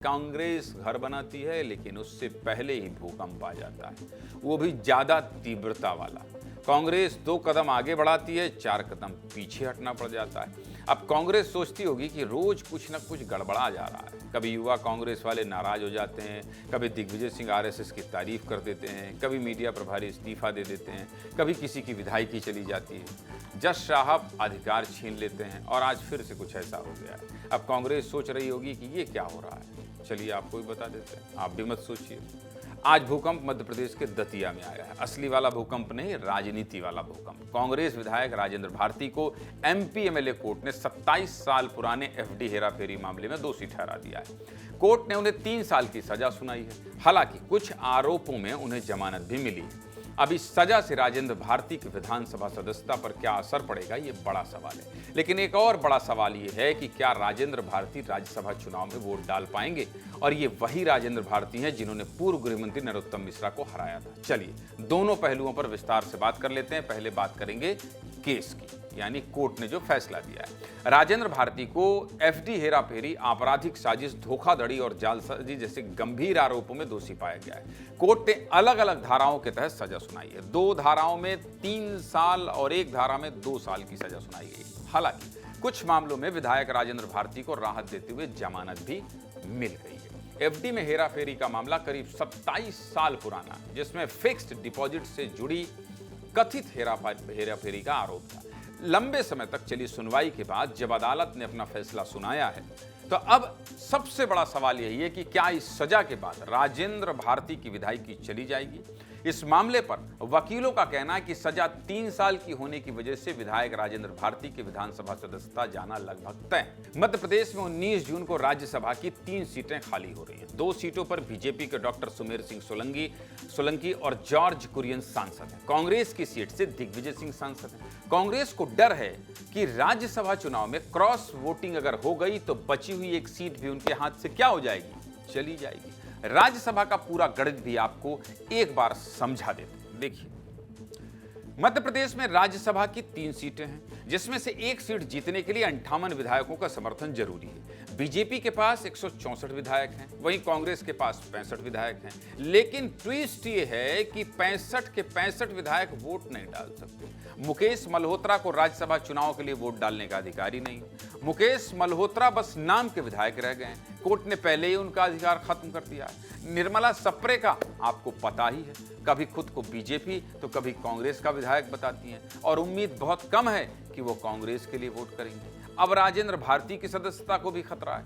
कांग्रेस घर बनाती है लेकिन उससे पहले ही भूकंप आ जाता है, वो भी ज्यादा तीव्रता वाला। कांग्रेस 2 कदम आगे बढ़ाती है, 4 कदम पीछे हटना पड़ जाता है। अब कांग्रेस सोचती होगी कि रोज कुछ न कुछ गड़बड़ा जा रहा है। कभी युवा कांग्रेस वाले नाराज हो जाते हैं, कभी दिग्विजय सिंह आरएसएस की तारीफ कर देते हैं, कभी मीडिया प्रभारी इस्तीफा दे देते हैं, कभी किसी की विधायकी चली जाती है, जज साहब अधिकार छीन लेते हैं और आज फिर से कुछ ऐसा हो गया है। अब कांग्रेस सोच रही होगी कि ये क्या हो रहा है। चलिए आपको भी बता देते हैं, आप भी मत सोचिए। आज भूकंप मध्य प्रदेश के दतिया में आया है। असली वाला भूकंप नहीं, राजनीति वाला भूकंप। कांग्रेस विधायक राजेंद्र भारती को एमपी एमएलए कोर्ट ने 27 साल पुराने एफडी हेराफेरी मामले में दोषी ठहरा दिया है। कोर्ट ने उन्हें 3 साल की सजा सुनाई है। हालांकि कुछ आरोपों में उन्हें जमानत भी मिली है। अब इस सजा से राजेंद्र भारती की विधानसभा सदस्यता पर क्या असर पड़ेगा, ये बड़ा सवाल है। लेकिन एक और बड़ा सवाल ये है कि क्या राजेंद्र भारती राज्यसभा चुनाव में वोट डाल पाएंगे, और ये वही राजेंद्र भारती हैं जिन्होंने पूर्व गृहमंत्री नरोत्तम मिश्रा को हराया था। चलिए दोनों पहलुओं पर विस्तार से बात कर लेते हैं। पहले बात करेंगे केस की, यानी कोर्ट ने जो फैसला दिया है। राजेंद्र भारती को एफडी हेराफेरी, आपराधिक साजिश, धोखाधड़ी और जालसाजी जैसे गंभीर आरोपों में दोषी पाया गया है। कोर्ट ने अलग अलग धाराओं के तहत सजा सुनाई है। 2 धाराओं में 3 साल और 1 धारा में 2 साल की सजा सुनाई गई। हालांकि कुछ मामलों में विधायक राजेंद्र भारती को राहत देते हुए जमानत भी मिल गई है। एफडी में हेराफेरी का मामला करीब 27 साल पुराना है, जिसमें फिक्स्ड डिपॉजिट से जुड़ी कथित हेराफेरी का आरोप था। लंबे समय तक चली सुनवाई के बाद जब अदालत ने अपना फैसला सुनाया है, तो अब सबसे बड़ा सवाल यही है कि क्या इस सजा के बाद राजेंद्र भारती की विधायकी चली जाएगी। इस मामले पर वकीलों का कहना है कि सजा 3 साल की होने की वजह से विधायक राजेंद्र भारती की विधानसभा सदस्यता जाना लगभग तय है। मध्य प्रदेश में 19 जून को राज्यसभा की 3 सीटें खाली हो रही हैं। 2 सीटों पर बीजेपी के डॉक्टर सुमेर सिंह सोलंकी और जॉर्ज कुरियन सांसद हैं। कांग्रेस की सीट से दिग्विजय सिंह सांसद हैं। कांग्रेस को डर है कि राज्यसभा चुनाव में क्रॉस वोटिंग अगर हो गई तो बची हुई एक सीट भी उनके हाथ से क्या हो जाएगी, चली जाएगी। राज्यसभा का पूरा गणित भी आपको एक बार समझा देते हैं। देखिए, मध्य प्रदेश में राज्यसभा की 3 सीटें हैं, जिसमें से एक सीट जीतने के लिए 58 विधायकों का समर्थन जरूरी है। बीजेपी के पास 164 विधायक हैं, वहीं कांग्रेस के पास 65 विधायक हैं। लेकिन ट्विस्ट ये है कि 65 के 65 विधायक वोट नहीं डाल सकते। मुकेश मल्होत्रा को राज्यसभा चुनाव के लिए वोट डालने का अधिकार ही नहीं। मुकेश मल्होत्रा बस नाम के विधायक रह गए हैं। कोर्ट ने पहले ही उनका अधिकार खत्म कर दिया है। निर्मला सप्रे का आपको पता ही है, कभी खुद को बीजेपी तो कभी कांग्रेस का विधायक बताती हैं, और उम्मीद बहुत कम है कि वो कांग्रेस के लिए वोट करेंगे। अब राजेंद्र भारती की सदस्यता को भी खतरा है।